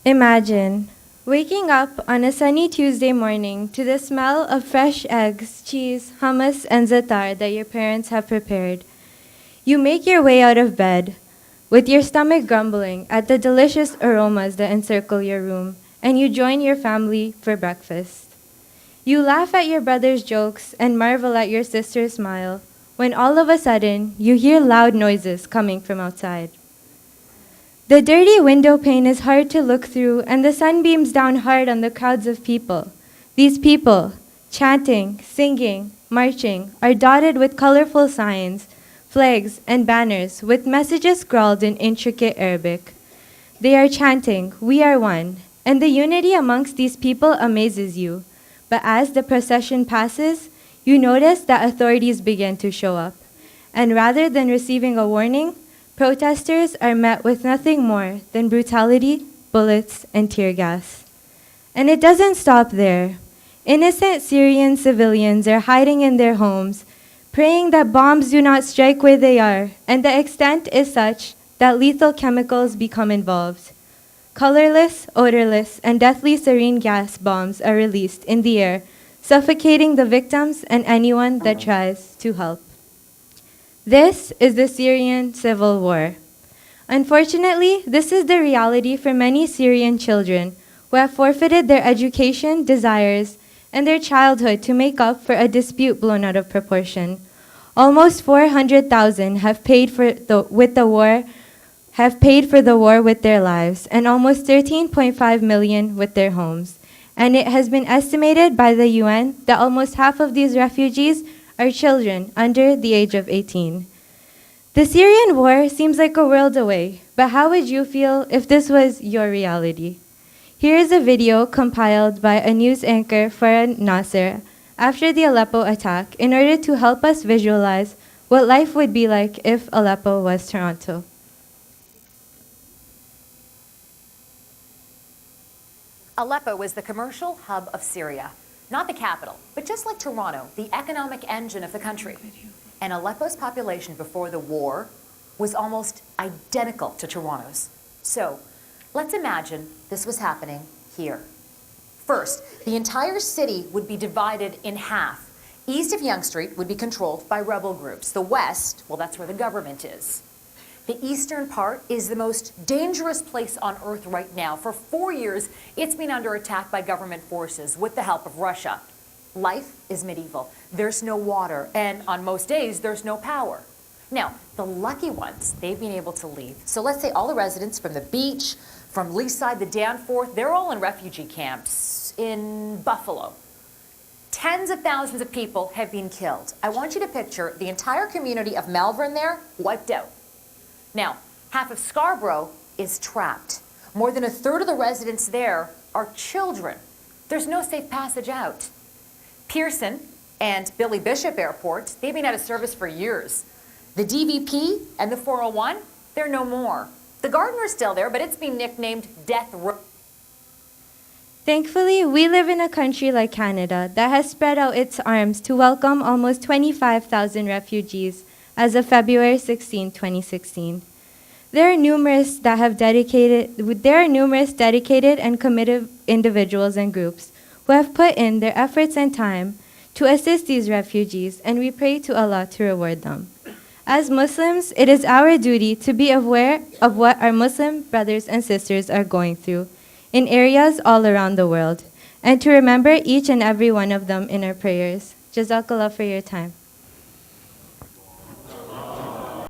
Imagine waking up on a sunny Tuesday morning to the smell of fresh eggs, cheese, hummus, and za'atar that your parents have prepared. You make your way out of bed, with your stomach grumbling at the delicious aromas that encircle your room, and you join your family for breakfast. You laugh at your brother's jokes and marvel at your sister's smile, when all of a sudden you hear loud noises coming from outside. The dirty window pane is hard to look through, and the sun beams down hard on the crowds of people. These people, chanting, singing, marching, are dotted with colorful signs, flags, and banners with messages scrawled in intricate Arabic. They are chanting, "We are one," and the unity amongst these people amazes you. But as the procession passes, you notice that authorities begin to show up. And rather than receiving a warning, protesters are met with nothing more than brutality, bullets, and tear gas. And it doesn't stop there. Innocent Syrian civilians are hiding in their homes, praying that bombs do not strike where they are, and the extent is such that lethal chemicals become involved. Colorless, odorless, and deathly sarin gas bombs are released in the air, suffocating the victims and anyone that tries to help. This is the Syrian civil war. Unfortunately, this is the reality for many Syrian children who have forfeited their education, desires, and their childhood to make up for a dispute blown out of proportion. Almost 400,000 have paid for the war with their lives, and almost 13.5 million with their homes. And it has been estimated by the UN that almost half of these refugees are children under the age of 18. The Syrian war seems like a world away, but how would you feel if this was your reality? Here is a video compiled by a news anchor, Farah Nasser, after the Aleppo attack in order to help us visualize what life would be like if Aleppo was Toronto. Aleppo was the commercial hub of Syria. Not the capital, but just like Toronto, the economic engine of the country. And Aleppo's population before the war was almost identical to Toronto's. So let's imagine this was happening here. First, the entire city would be divided in half. East of Yonge Street would be controlled by rebel groups. The west, well, that's where the government is. The eastern part is the most dangerous place on earth right now. For 4 years, it's been under attack by government forces with the help of Russia. Life is medieval. There's no water, and on most days, there's no power. Now, the lucky ones, they've been able to leave. So let's say all the residents from the beach, from Leaside, the Danforth, they're all in refugee camps in Buffalo. Tens of thousands of people have been killed. I want you to picture the entire community of Malvern there wiped out. Now, half of Scarborough is trapped. More than a third of the residents there are children. There's no safe passage out. Pearson and Billy Bishop Airport, they've been out of service for years. The DVP and the 401, they're no more. The Gardiner's still there, but it's been nicknamed Death Row. Thankfully, we live in a country like Canada that has spread out its arms to welcome almost 25,000 refugees as of February 16, 2016. There are numerous dedicated and committed individuals and groups who have put in their efforts and time to assist these refugees, and we pray to Allah to reward them. As Muslims, it is our duty to be aware of what our Muslim brothers and sisters are going through in areas all around the world, and to remember each and every one of them in our prayers. Jazakallah for your time.